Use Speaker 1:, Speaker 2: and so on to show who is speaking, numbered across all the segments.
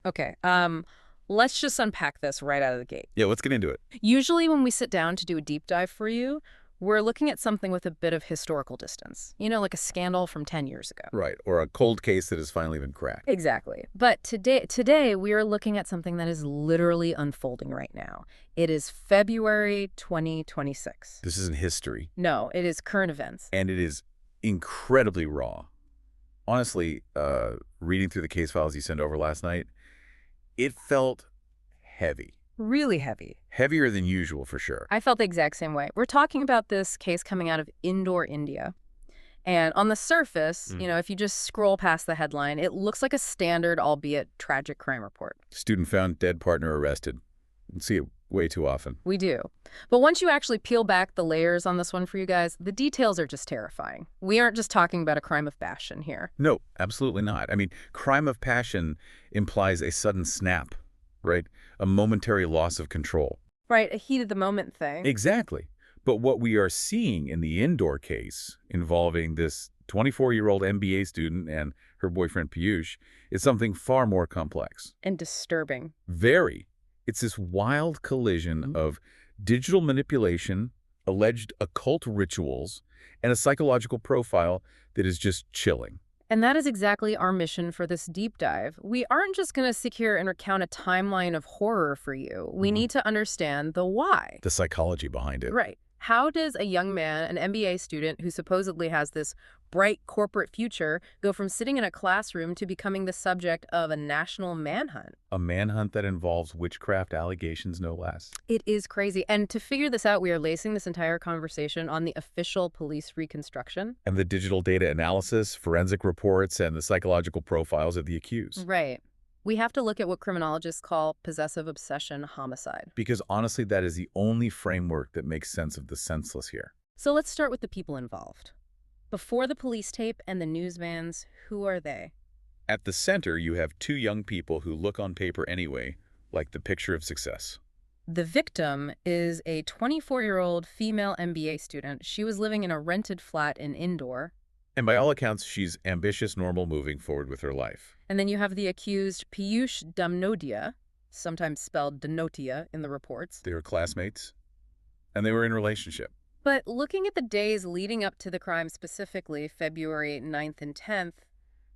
Speaker 1: Okay. Let's just unpack this right out of the gate.
Speaker 2: Yeah, let's get into it.
Speaker 1: Usually when we sit down to do a deep dive for you, we're looking at something with a bit of historical distance. Like a scandal from 10 years ago.
Speaker 2: Right, or a cold case that has finally been cracked.
Speaker 1: Exactly. But today we are looking at something that is literally unfolding right now. It is February 2026.
Speaker 2: This isn't history,
Speaker 1: No, it is current events.
Speaker 2: and it is incredibly raw. Honestly, reading through the case files you sent over last night, it felt heavy.
Speaker 1: Really heavy.
Speaker 2: Heavier than usual, for sure.
Speaker 1: I felt the exact same way. We're talking about this case coming out of Indore, India. And on the surface, if you just scroll past the headline, it looks like a standard, albeit tragic crime report.
Speaker 2: Student found dead, partner arrested. We see it way too often.
Speaker 1: We do. But once you actually peel back the layers on this one for you guys, the details are just terrifying. We aren't just talking about a crime of passion here.
Speaker 2: No, absolutely not. I mean, crime of passion implies a sudden snap, right? A momentary loss of control.
Speaker 1: Right, a heat-of-the-moment thing.
Speaker 2: Exactly. But what we are seeing in the Indore case involving this 24-year-old MBA student and her boyfriend Piyush is something far more complex.
Speaker 1: And disturbing.
Speaker 2: Very. It's this wild collision of digital manipulation, alleged occult rituals, and a psychological profile that is just chilling.
Speaker 1: And that is exactly our mission for this deep dive. We aren't just going to sit here and recount a timeline of horror for you. We need to understand the why.
Speaker 2: The psychology behind it.
Speaker 1: Right. How does a young man, an MBA student who supposedly has this bright corporate future, go from sitting in a classroom to becoming the subject of a national manhunt?
Speaker 2: A manhunt that involves witchcraft allegations, no less.
Speaker 1: It is crazy. And to figure this out, we are lacing this entire conversation on the official police reconstruction.
Speaker 2: And the digital data analysis, forensic reports, and the psychological profiles of the accused.
Speaker 1: Right. We have to look at what criminologists call possessive obsession homicide.
Speaker 2: Because honestly, that is the only framework that makes sense of the senseless here.
Speaker 1: So let's start with the people involved. Before the police tape and the news vans, who are they?
Speaker 2: At the center, you have two young people who look on paper anyway like the picture of success.
Speaker 1: The victim is a 24-year-old female MBA student. She was living in a rented flat in Indore.
Speaker 2: And by all accounts, she's ambitious, normal, moving forward with her life.
Speaker 1: And then you have the accused Piyush Damnodia, sometimes spelled Danotia in the reports.
Speaker 2: They were classmates, and they were in a relationship.
Speaker 1: But looking at the days leading up to the crime, specifically February 9th and 10th,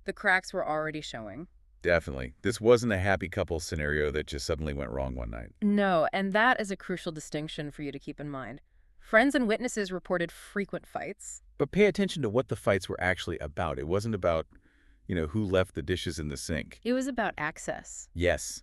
Speaker 1: the cracks were already showing.
Speaker 2: Definitely. This wasn't a happy couple scenario that just suddenly went wrong one night.
Speaker 1: No, and that is a crucial distinction for you to keep in mind. Friends and witnesses reported frequent fights.
Speaker 2: But pay attention to what the fights were actually about. It wasn't about, who left the dishes in the sink.
Speaker 1: It was about access.
Speaker 2: Yes.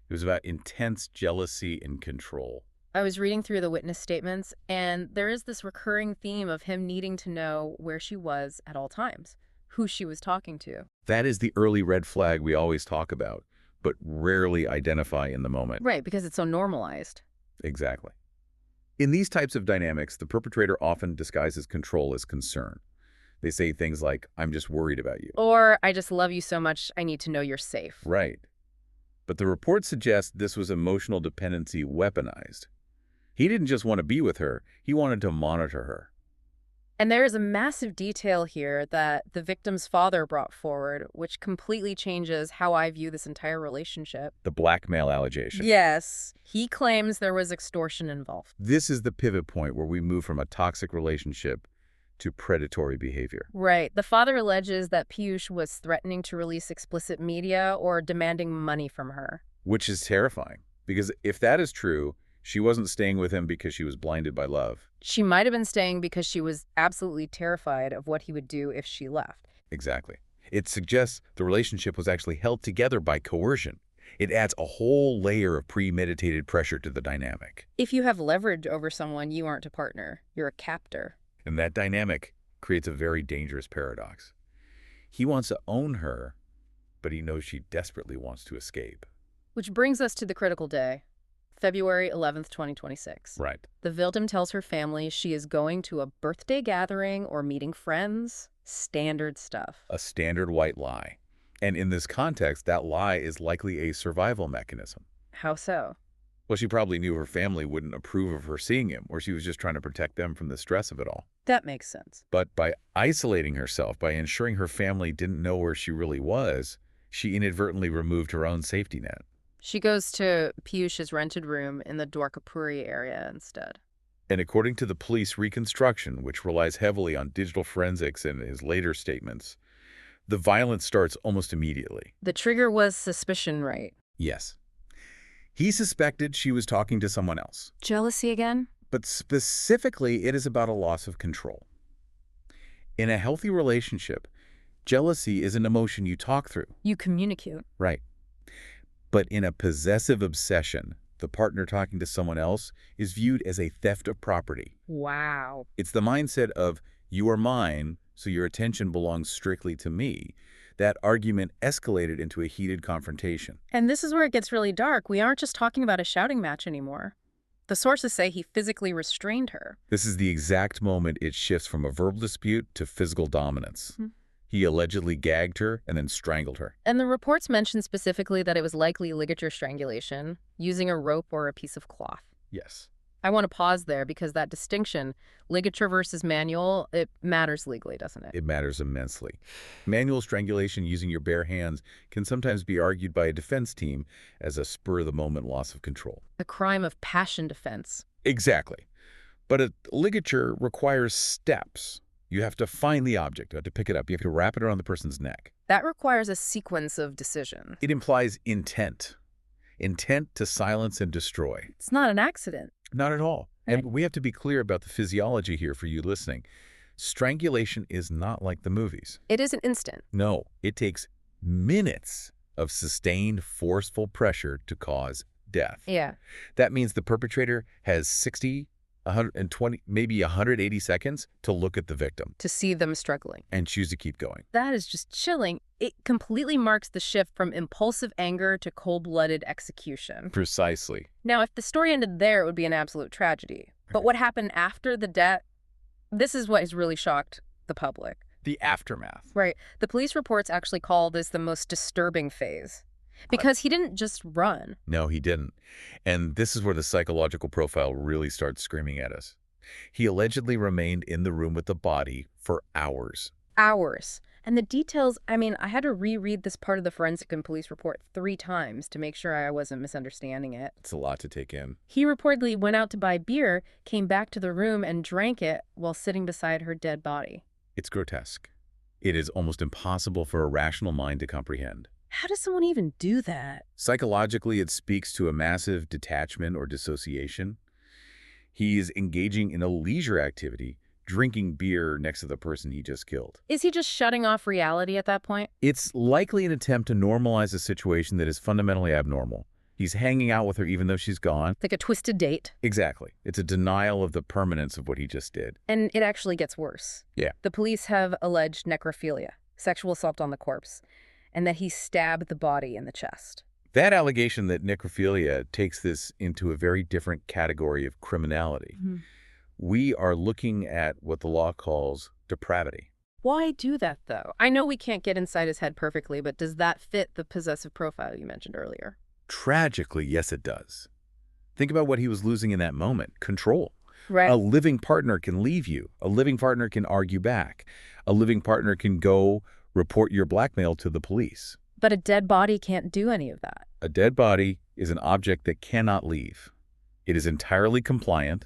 Speaker 2: It was about intense jealousy and control.
Speaker 1: I was reading through the witness statements, and there is this recurring theme of him needing to know where she was at all times, who she was talking to.
Speaker 2: That is the early red flag we always talk about, but rarely identify in the moment.
Speaker 1: Right, because it's so normalized.
Speaker 2: Exactly. In these types of dynamics, the perpetrator often disguises control as concern. They say things like, "I'm just worried about you."
Speaker 1: Or, "I just love you so much, I need to know you're safe."
Speaker 2: Right. But the report suggests this was emotional dependency weaponized. He didn't just want to be with her, he wanted to monitor her.
Speaker 1: And there is a massive detail here that the victim's father brought forward, which completely changes how I view this entire relationship.
Speaker 2: The blackmail allegation.
Speaker 1: Yes, he claims there was extortion involved.
Speaker 2: This is the pivot point where we move from a toxic relationship to predatory behavior.
Speaker 1: Right. The father alleges that Piyush was threatening to release explicit media or demanding money from her.
Speaker 2: Which is terrifying, because if that is true, she wasn't staying with him because she was blinded by love.
Speaker 1: She might have been staying because she was absolutely terrified of what he would do if she left.
Speaker 2: Exactly. It suggests the relationship was actually held together by coercion. It adds a whole layer of premeditated pressure to the dynamic.
Speaker 1: If you have leverage over someone, you aren't a partner. You're a captor.
Speaker 2: And that dynamic creates a very dangerous paradox. He wants to own her, but he knows she desperately wants to escape.
Speaker 1: Which brings us to the critical day. February 11th, 2026.
Speaker 2: Right.
Speaker 1: The victim tells her family she is going to a birthday gathering or meeting friends. Standard stuff.
Speaker 2: A standard white lie. And in this context, that lie is likely a survival mechanism.
Speaker 1: How so?
Speaker 2: Well, she probably knew her family wouldn't approve of her seeing him, or she was just trying to protect them from the stress of it all.
Speaker 1: That makes sense.
Speaker 2: But by isolating herself, by ensuring her family didn't know where she really was, She inadvertently removed her own safety net.
Speaker 1: She goes to Piyush's rented room in the Dwarkapuri area instead.
Speaker 2: And according to the police reconstruction, which relies heavily on digital forensics and his later statements, the violence starts almost immediately.
Speaker 1: The trigger was suspicion, right?
Speaker 2: Yes. He suspected she was talking to someone else.
Speaker 1: Jealousy again?
Speaker 2: But specifically, it is about a loss of control. In a healthy relationship, jealousy is an emotion you talk through.
Speaker 1: You communicate.
Speaker 2: Right. But in a possessive obsession, the partner talking to someone else is viewed as a theft of property.
Speaker 1: Wow.
Speaker 2: It's the mindset of, you are mine, so your attention belongs strictly to me. That argument escalated into a heated confrontation.
Speaker 1: And this is where it gets really dark. We aren't just talking about a shouting match anymore. The sources say he physically restrained her.
Speaker 2: This is the exact moment it shifts from a verbal dispute to physical dominance. He allegedly gagged her and then strangled her.
Speaker 1: And the reports mention specifically that it was likely ligature strangulation, using a rope or a piece of cloth.
Speaker 2: Yes.
Speaker 1: I want to pause there because that distinction, ligature versus manual, it matters legally, doesn't it?
Speaker 2: It matters immensely. Manual strangulation using your bare hands can sometimes be argued by a defense team as a spur-of-the-moment loss of control.
Speaker 1: A crime of passion defense.
Speaker 2: Exactly. But a ligature requires steps. You have to find the object, you have to pick it up, you have to wrap it around the person's neck.
Speaker 1: That requires a sequence of decisions.
Speaker 2: It implies intent. Intent to silence and destroy.
Speaker 1: It's not an accident.
Speaker 2: Not at all. And we have to be clear about the physiology here for you listening. Strangulation is not like the movies.
Speaker 1: It isn't instant.
Speaker 2: No, it takes minutes of sustained, forceful pressure to cause death.
Speaker 1: Yeah.
Speaker 2: That means the perpetrator has 60, 120, maybe 180 seconds to look at the victim.
Speaker 1: To see them struggling.
Speaker 2: And choose to keep going.
Speaker 1: That is just chilling. It completely marks the shift from impulsive anger to cold-blooded execution.
Speaker 2: Precisely.
Speaker 1: Now, if the story ended there, it would be an absolute tragedy. But what happened after the death, this is what has really shocked the public.
Speaker 2: The aftermath.
Speaker 1: Right. The police reports actually call this the most disturbing phase. Because he didn't just run.
Speaker 2: No, he didn't. And this is where the psychological profile really starts screaming at us. He allegedly remained in the room with the body for hours.
Speaker 1: Hours. And the details, I mean, I had to reread this part of the forensic and police report 3 times to make sure I wasn't misunderstanding it.
Speaker 2: It's a lot to take in.
Speaker 1: He reportedly went out to buy beer, came back to the room, and drank it while sitting beside her dead body.
Speaker 2: It's grotesque. It is almost impossible for a rational mind to comprehend.
Speaker 1: How does someone even do that?
Speaker 2: Psychologically, it speaks to a massive detachment or dissociation. He is engaging in a leisure activity, drinking beer next to the person he just killed.
Speaker 1: Is he just shutting off reality at that point?
Speaker 2: It's likely an attempt to normalize a situation that is fundamentally abnormal. He's hanging out with her even though she's gone.
Speaker 1: Like a twisted date.
Speaker 2: Exactly. It's a denial of the permanence of what he just did.
Speaker 1: And it actually gets worse.
Speaker 2: Yeah.
Speaker 1: The police have alleged necrophilia, sexual assault on the corpse, and that he stabbed the body in the chest.
Speaker 2: That allegation that necrophilia takes this into a very different category of criminality. We are looking at what the law calls depravity.
Speaker 1: Why do that, though? I know we can't get inside his head perfectly, but does that fit the possessive profile you mentioned earlier?
Speaker 2: Tragically, yes, it does. Think about what he was losing in that moment. Control.
Speaker 1: Right.
Speaker 2: A living partner can leave you. A living partner can argue back. A living partner can go report your blackmail to the police.
Speaker 1: But a dead body can't do any of that.
Speaker 2: A dead body is an object that cannot leave. It is entirely compliant.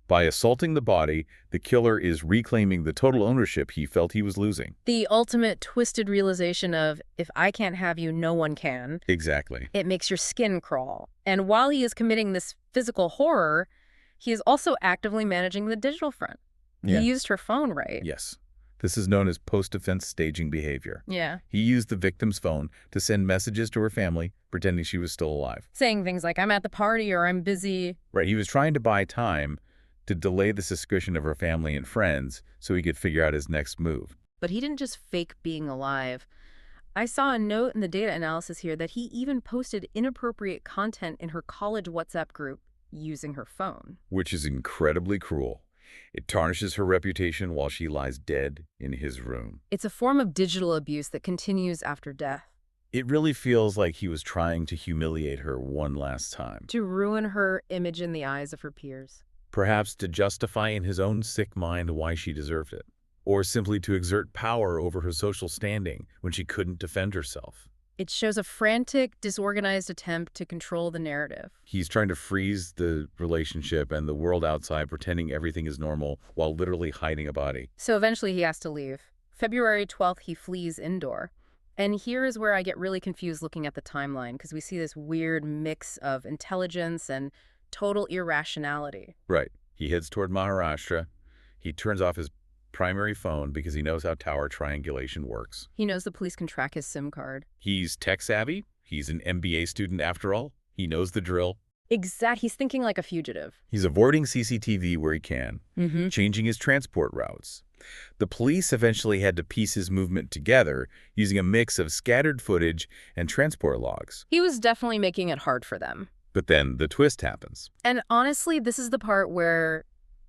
Speaker 2: By assaulting the body, the killer is reclaiming the total ownership he felt he was losing.
Speaker 1: The ultimate twisted realization of, if I can't have you, no one can.
Speaker 2: Exactly.
Speaker 1: It makes your skin crawl. And while he is committing this physical horror, he is also actively managing the digital front.
Speaker 2: Yeah.
Speaker 1: He used her phone, right?
Speaker 2: Yes. This is known as post-defense staging behavior.
Speaker 1: Yeah.
Speaker 2: He used the victim's phone to send messages to her family, pretending she was still alive.
Speaker 1: Saying things like, I'm at the party or I'm busy.
Speaker 2: Right. He was trying to buy time to delay the suspicion of her family and friends so he could figure out his next move.
Speaker 1: But he didn't just fake being alive. I saw a note in the data analysis here that he even posted inappropriate content in her college WhatsApp group using her phone.
Speaker 2: Which is incredibly cruel. It tarnishes her reputation while she lies dead in his room.
Speaker 1: It's a form of digital abuse that continues after death.
Speaker 2: It really feels like he was trying to humiliate her one last time.
Speaker 1: To ruin her image in the eyes of her peers.
Speaker 2: Perhaps to justify in his own sick mind why she deserved it. Or simply to exert power over her social standing when she couldn't defend herself.
Speaker 1: It shows a frantic, disorganized attempt to control the narrative.
Speaker 2: He's trying to freeze the relationship and the world outside, pretending everything is normal while literally hiding a body.
Speaker 1: So eventually he has to leave. February 12th, he flees Indore. And here is where I get really confused looking at the timeline, because we see this weird mix of intelligence and total irrationality.
Speaker 2: Right. He heads toward Maharashtra. He turns off his primary phone because he knows how tower triangulation works.
Speaker 1: He knows the police can track his SIM card.
Speaker 2: He's tech-savvy. He's an MBA student after all. He knows the drill.
Speaker 1: He's thinking like a fugitive.
Speaker 2: He's avoiding CCTV where he can, changing his transport routes. The police eventually had to piece his movement together using a mix of scattered footage and transport logs.
Speaker 1: He was definitely making it hard for them.
Speaker 2: But then the twist happens.
Speaker 1: And honestly, this is the part where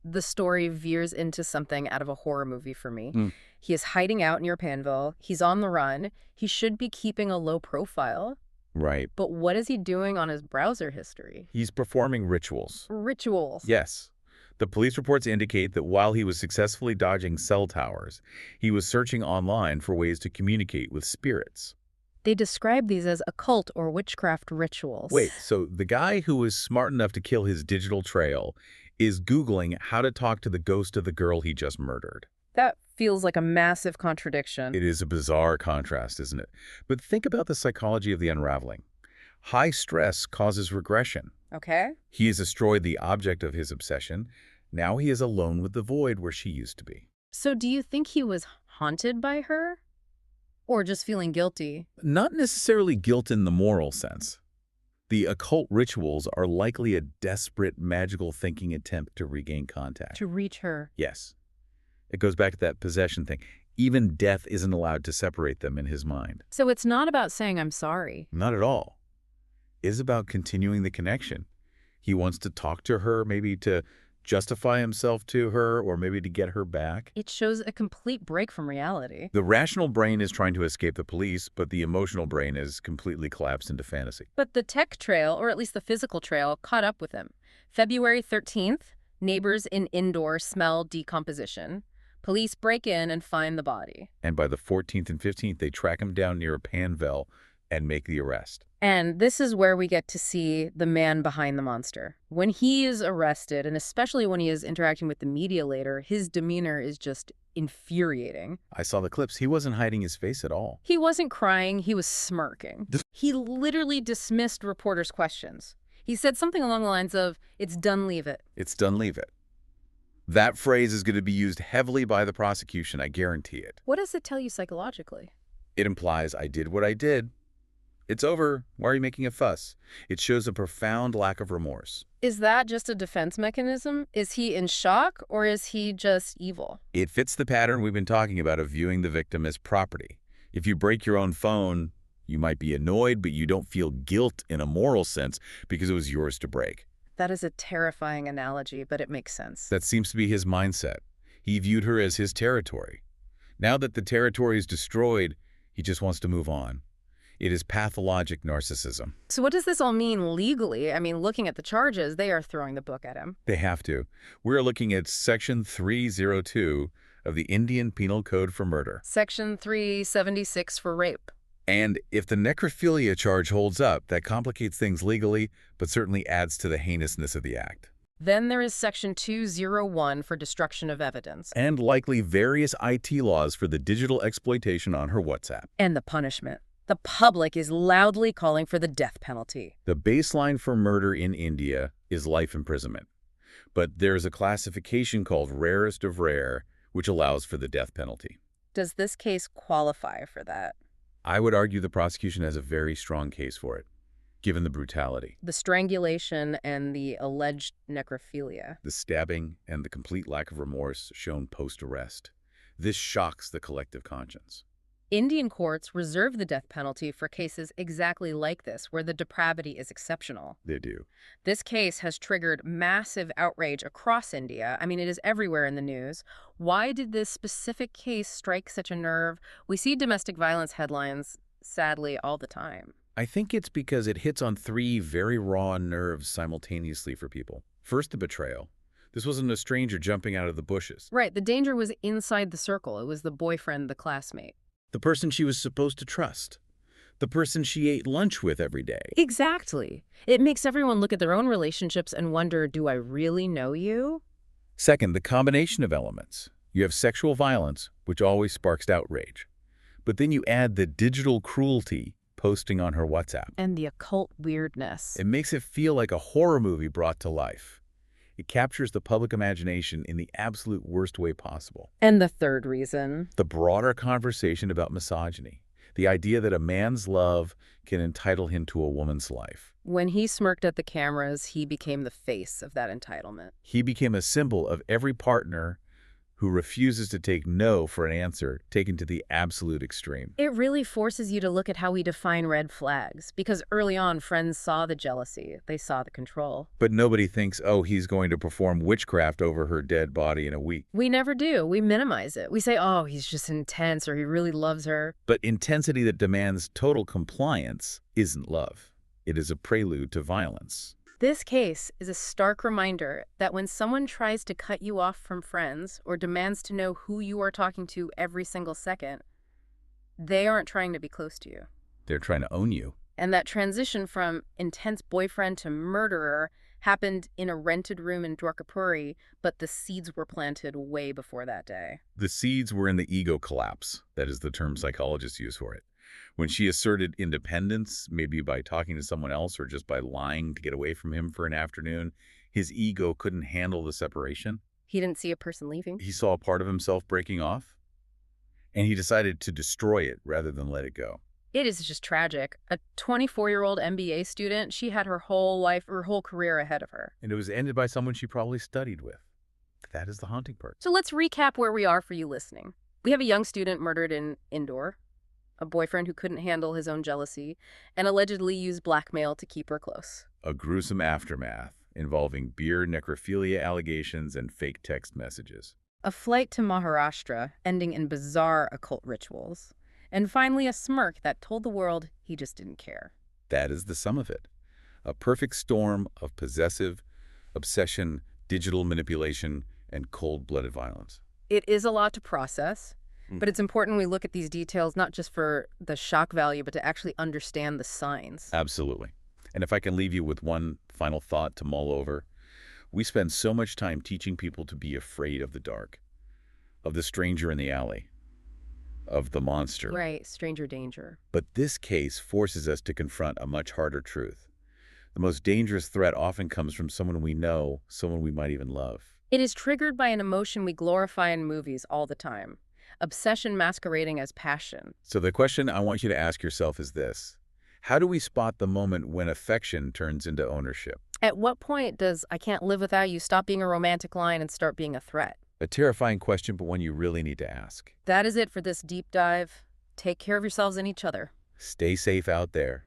Speaker 1: the story veers into something out of a horror movie for me. He is hiding out near Panvel. He's on the run. He should be keeping a low profile.
Speaker 2: Right.
Speaker 1: But what is he doing on his browser history?
Speaker 2: He's performing rituals.
Speaker 1: Rituals.
Speaker 2: Yes. The police reports indicate that while he was successfully dodging cell towers, he was searching online for ways to communicate with spirits.
Speaker 1: They describe these as occult or witchcraft rituals.
Speaker 2: Wait, so the guy who was smart enough to kill his digital trail is Googling how to talk to the ghost of the girl he just murdered.
Speaker 1: That feels like a massive contradiction.
Speaker 2: It is a bizarre contrast, isn't it? But think about the psychology of the unraveling. High stress causes regression.
Speaker 1: Okay.
Speaker 2: He has destroyed the object of his obsession. Now he is alone with the void where she used to be.
Speaker 1: So do you think he was haunted by her? Or just feeling guilty?
Speaker 2: Not necessarily guilt in the moral sense. The occult rituals are likely a desperate, magical thinking attempt to regain contact.
Speaker 1: To reach her.
Speaker 2: Yes. It goes back to that possession thing. Even death isn't allowed to separate them in his mind.
Speaker 1: So it's not about saying I'm sorry.
Speaker 2: Not at all. It is about continuing the connection. He wants to talk to her, maybe to justify himself to her, or maybe to get her back.
Speaker 1: It shows a complete break from reality.
Speaker 2: The rational brain is trying to escape the police, but the emotional brain is completely collapsed into fantasy.
Speaker 1: But the tech trail, or at least the physical trail, caught up with him. February 13th, neighbors in Indore smell decomposition. Police break in and find the body.
Speaker 2: And by the 14th and 15th, they track him down near Panvel and make the arrest.
Speaker 1: And this is where we get to see the man behind the monster. When he is arrested, and especially when he is interacting with the media later, his demeanor is just infuriating.
Speaker 2: I saw the clips. He wasn't hiding his face at all.
Speaker 1: He wasn't crying, he was smirking. He literally dismissed reporters' questions. He said something along the lines of, "It's done, leave it."
Speaker 2: It's done, leave it. That phrase is going to be used heavily by the prosecution, I guarantee it.
Speaker 1: What does it tell you psychologically?
Speaker 2: It implies, I did what I did. It's over. Why are you making a fuss? It shows a profound lack of remorse.
Speaker 1: Is that just a defense mechanism? Is he in shock, or is he just evil?
Speaker 2: It fits the pattern we've been talking about of viewing the victim as property. If you break your own phone, you might be annoyed, but you don't feel guilt in a moral sense because it was yours to break.
Speaker 1: That is a terrifying analogy, but it makes sense.
Speaker 2: That seems to be his mindset. He viewed her as his territory. Now that the territory is destroyed, he just wants to move on. It is pathologic narcissism.
Speaker 1: So what does this all mean legally? I mean, looking at the charges, they are throwing the book at him.
Speaker 2: They have to. We're looking at Section 302 of the Indian Penal Code for murder.
Speaker 1: Section 376 for rape.
Speaker 2: And if the necrophilia charge holds up, that complicates things legally, but certainly adds to the heinousness of the act.
Speaker 1: Then there is Section 201 for destruction of evidence.
Speaker 2: And likely various IT laws for the digital exploitation on her WhatsApp.
Speaker 1: And the punishment. The public is loudly calling for the death penalty.
Speaker 2: The baseline for murder in India is life imprisonment. But there's a classification called rarest of rare, which allows for the death penalty.
Speaker 1: Does this case qualify for that?
Speaker 2: I would argue the prosecution has a very strong case for it, given the brutality.
Speaker 1: The strangulation and the alleged necrophilia.
Speaker 2: The stabbing and the complete lack of remorse shown post-arrest. This shocks the collective conscience.
Speaker 1: Indian courts reserve the death penalty for cases exactly like this, where the depravity is exceptional.
Speaker 2: They do.
Speaker 1: This case has triggered massive outrage across India. I mean, it is everywhere in the news. Why did this specific case strike such a nerve? We see domestic violence headlines, sadly, all the time.
Speaker 2: I think it's because it hits on three very raw nerves simultaneously for people. First, the betrayal. This wasn't a stranger jumping out of the bushes.
Speaker 1: Right, the danger was inside the circle. It was the boyfriend, the classmate.
Speaker 2: The person she was supposed to trust. The person she ate lunch with every day.
Speaker 1: Exactly. It makes everyone look at their own relationships and wonder, do I really know you?
Speaker 2: Second, the combination of elements. You have sexual violence, which always sparks outrage. But then you add the digital cruelty posting on her WhatsApp.
Speaker 1: And the occult weirdness.
Speaker 2: It makes it feel like a horror movie brought to life. It captures the public imagination in the absolute worst way possible.
Speaker 1: And the third reason.
Speaker 2: The broader conversation about misogyny. The idea that a man's love can entitle him to a woman's life.
Speaker 1: When he smirked at the cameras, he became the face of that entitlement.
Speaker 2: He became a symbol of every partner who refuses to take no for an answer taken to the absolute extreme.
Speaker 1: It really forces you to look at how we define red flags, because early on, friends saw the jealousy, they saw the control.
Speaker 2: But nobody thinks, oh, he's going to perform witchcraft over her dead body in a week.
Speaker 1: We never do. We minimize it. We say, oh, he's just intense, or he really loves her.
Speaker 2: But intensity that demands total compliance isn't love. It is a prelude to violence.
Speaker 1: This case is a stark reminder that when someone tries to cut you off from friends or demands to know who you are talking to every single second, they aren't trying to be close to you.
Speaker 2: They're trying to own you.
Speaker 1: And that transition from intense boyfriend to murderer happened in a rented room in Dwarkapuri, but the seeds were planted way before that day.
Speaker 2: The seeds were in the ego collapse. That is the term psychologists use for it. When she asserted independence, maybe by talking to someone else or just by lying to get away from him for an afternoon, his ego couldn't handle the separation.
Speaker 1: He didn't see a person leaving.
Speaker 2: He saw a part of himself breaking off, and he decided to destroy it rather than let it go.
Speaker 1: It is just tragic. A 24-year-old MBA student, she had her whole career ahead of her.
Speaker 2: And it was ended by someone she probably studied with. That is the haunting part.
Speaker 1: So let's recap where we are for you listening. We have a young student murdered in Indore, a boyfriend who couldn't handle his own jealousy, and allegedly used blackmail to keep her close.
Speaker 2: A gruesome aftermath involving beer necrophilia allegations and fake text messages.
Speaker 1: A flight to Maharashtra ending in bizarre occult rituals. And finally, a smirk that told the world he just didn't care.
Speaker 2: That is the sum of it. A perfect storm of possessive, obsession, digital manipulation, and cold-blooded violence.
Speaker 1: It is a lot to process, but it's important we look at these details not just for the shock value, but to actually understand the signs.
Speaker 2: Absolutely. And if I can leave you with one final thought to mull over, we spend so much time teaching people to be afraid of the dark, of the stranger in the alley, of the monster.
Speaker 1: Right, stranger danger.
Speaker 2: But this case forces us to confront a much harder truth. The most dangerous threat often comes from someone we know, someone we might even love.
Speaker 1: It is triggered by an emotion we glorify in movies all the time. Obsession masquerading as passion.
Speaker 2: So the question I want you to ask yourself is this. How do we spot the moment when affection turns into ownership?
Speaker 1: At what point does "I can't live without you" stop being a romantic line and start being a threat?
Speaker 2: A terrifying question, but one you really need to ask.
Speaker 1: That is it for this deep dive. Take care of yourselves and each other.
Speaker 2: Stay safe out there.